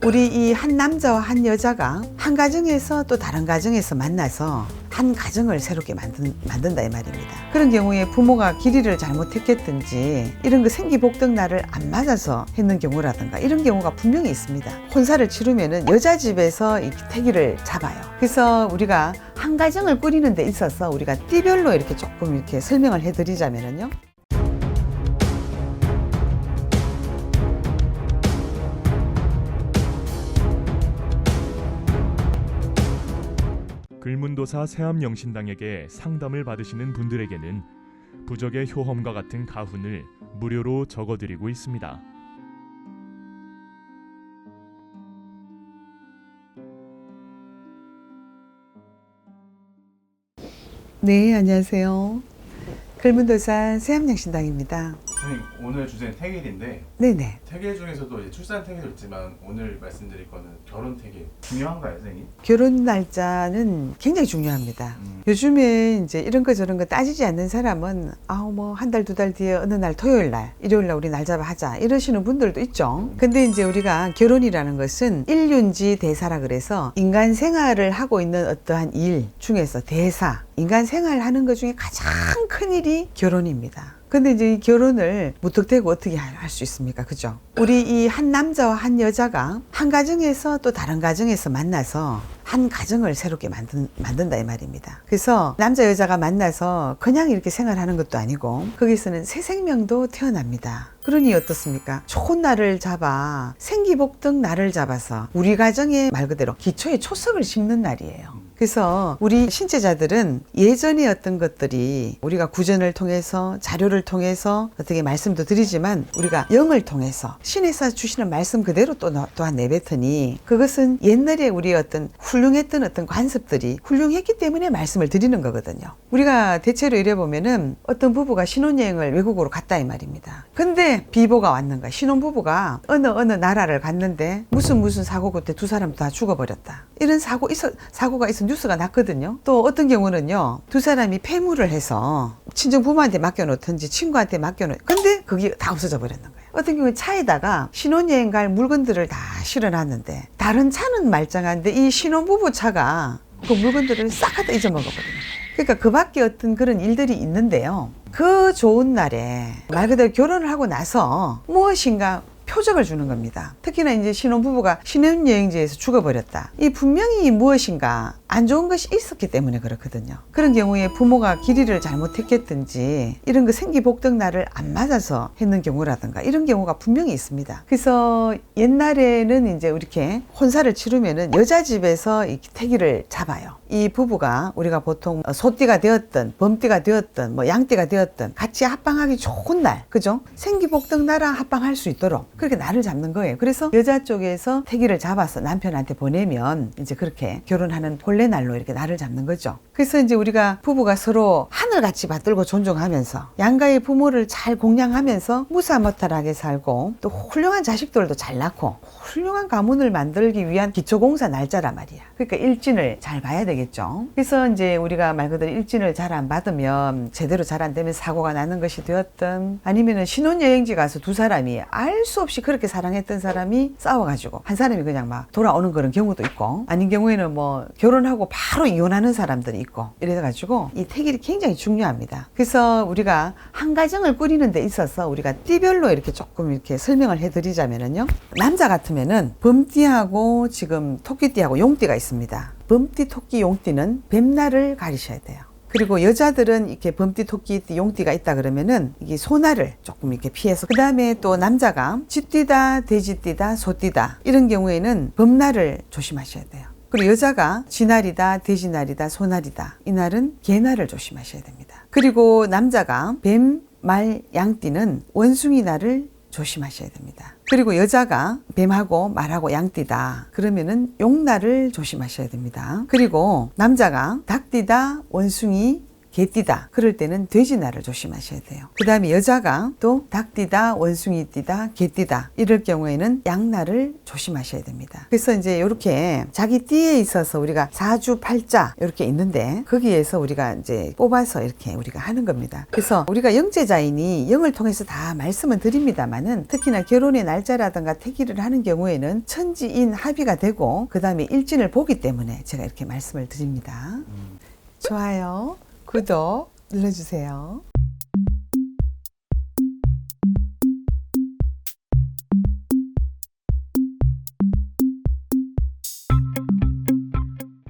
우리 이 한 남자와 한 여자가 한 가정에서 또 다른 가정에서 만나서 한 가정을 새롭게 만든다 이 말입니다. 그런 경우에 부모가 길이를 잘못했겠든지 이런 거 생기복덕날을 안 맞아서 했는 경우라든가 이런 경우가 분명히 있습니다. 혼사를 치르면은 여자 집에서 이 태기를 잡아요. 그래서 우리가 한 가정을 꾸리는 데 있어서 우리가 띠별로 이렇게 조금 이렇게 설명을 해드리자면은요. 글문도사 세암영신당에게 상담을 받으시는 분들에게는 부적의 효험과 같은 가훈을 무료로 적어드리고 있습니다. 네, 안녕하세요. 글문도사 세암영신당입니다. 선생님, 오늘 주제는 태길인데 네네. 태길 중에서도 이제 출산 태길도 있지만 오늘 말씀드릴 거는 결혼 태길 중요한가요, 선생님? 결혼 날짜는 굉장히 중요합니다. 요즘에 이제 이런 거 저런 거 따지지 않는 사람은 뭐 한 달, 두 달 뒤에 어느 날 토요일 날, 일요일 날 우리 날 잡아 하자 이러시는 분들도 있죠. 근데 이제 우리가 결혼이라는 것은 일륜지 대사라 그래서 인간 생활을 하고 있는 어떠한 일 중에서 대사, 인간 생활하는 것 중에 가장 큰 일이 결혼입니다. 근데 이제 이 결혼을 무턱대고 어떻게 할 수 있습니까? 그죠? 우리 이 한 남자와 한 여자가 한 가정에서 또 다른 가정에서 만나서 한 가정을 새롭게 만든다 이 말입니다. 그래서 남자 여자가 만나서 그냥 이렇게 생활하는 것도 아니고 거기서는 새 생명도 태어납니다. 그러니 어떻습니까? 좋은 날을 잡아 생기복덕 날을 잡아서 우리 가정에 말 그대로 기초에 초석을 심는 날이에요. 그래서 우리 신체자들은 예전에 어떤 것들이 우리가 구전을 통해서 자료를 통해서 어떻게 말씀도 드리지만 우리가 영을 통해서 신에서 주시는 말씀 그대로 또한 내뱉으니 그것은 옛날에 우리 어떤 훌륭했던 어떤 관습들이 훌륭했기 때문에 말씀을 드리는 거거든요. 우리가 대체로 이래 보면은 어떤 부부가 신혼여행을 외국으로 갔다 이 말입니다. 근데 비보가 왔는 거야. 신혼부부가 어느 나라를 갔는데 무슨 사고 그때 두 사람 다 죽어버렸다. 이런 사고가 있어 뉴스가 났거든요. 또 어떤 경우는요, 두 사람이 폐물을 해서 친정 부모한테 맡겨놓든지 친구한테 근데 그게 다 없어져 버렸는 거예요. 어떤 경우는 차에다가 신혼여행 갈 물건들을 다 실어놨는데 다른 차는 말짱한데 이 신혼부부 차가 그 물건들을 싹 갖다 잊어먹어버리는 거예요. 그러니까 그 밖에 어떤 그런 일들이 있는데요. 그 좋은 날에 말 그대로 결혼을 하고 나서 무엇인가 표적을 주는 겁니다. 특히나 이제 신혼부부가 신혼여행지에서 죽어버렸다. 이 분명히 무엇인가 안 좋은 것이 있었기 때문에 그렇거든요. 그런 경우에 부모가 길이를 잘못했겠든지 이런 거 생기복덕날을 안 맞아서 했는 경우라든가 이런 경우가 분명히 있습니다. 그래서 옛날에는 이제 이렇게 혼사를 치르면은 여자 집에서 이 태기를 잡아요. 이 부부가 우리가 보통 소띠가 되었든 범띠가 되었든 뭐 양띠가 되었든 같이 합방하기 좋은 날, 그죠? 생기복덕날랑 합방할 수 있도록 그렇게 날을 잡는 거예요. 그래서 여자 쪽에서 태기를 잡아서 남편한테 보내면 이제 그렇게 결혼하는 본래 날로 이렇게 날을 잡는 거죠. 그래서 이제 우리가 부부가 서로 하늘같이 받들고 존중하면서 양가의 부모를 잘 공양하면서 무사무탈하게 살고 또 훌륭한 자식들도 잘 낳고 훌륭한 가문을 만들기 위한 기초공사 날짜란 말이야. 그러니까 일진을 잘 봐야 되겠죠. 그래서 이제 우리가 말 그대로 일진을 잘 안 받으면 제대로 잘 안 되면 사고가 나는 것이 되었든 아니면은 신혼여행지 가서 두 사람이 알 수 없이 그렇게 사랑했던 사람이 싸워가지고 한 사람이 그냥 막 돌아오는 그런 경우도 있고 아닌 경우에는 뭐 결혼하고 바로 이혼하는 사람들이 있고 이래가지고 이 태길이 굉장히 중요합니다. 그래서 우리가 한 가정을 꾸리는 데 있어서 우리가 띠별로 이렇게 조금 이렇게 설명을 해드리자면은요. 남자 같으면은 범띠하고 지금 토끼띠하고 용띠가 있습니다. 범띠, 토끼, 용띠는 뱀날을 가리셔야 돼요. 그리고 여자들은 이렇게 범띠, 토끼, 용띠가 있다 그러면은 이게 소날을 조금 이렇게 피해서 그 다음에 또 남자가 쥐띠다, 돼지띠다, 소띠다 이런 경우에는 범날을 조심하셔야 돼요. 그리고 여자가 쥐날이다, 돼지날이다, 소날이다 이 날은 개날을 조심하셔야 됩니다. 그리고 남자가 뱀, 말, 양띠는 원숭이 날을 조심하셔야 됩니다. 그리고 여자가 뱀하고 말하고 양띠다 그러면은 용날을 조심하셔야 됩니다. 그리고 남자가 닭띠다, 원숭이, 개띠다. 그럴 때는 돼지날을 조심하셔야 돼요. 그 다음에 여자가 또 닭띠다, 원숭이띠다, 개띠다. 이럴 경우에는 양날을 조심하셔야 됩니다. 그래서 이제 이렇게 자기 띠에 있어서 우리가 사주, 팔자 이렇게 있는데 거기에서 우리가 이제 뽑아서 이렇게 우리가 하는 겁니다. 그래서 우리가 영재자이니 영을 통해서 다 말씀은 드립니다만은 특히나 결혼의 날짜라든가 태기를 하는 경우에는 천지인 합의가 되고 그 다음에 일진을 보기 때문에 제가 이렇게 말씀을 드립니다. 좋아요, 구독 눌러주세요.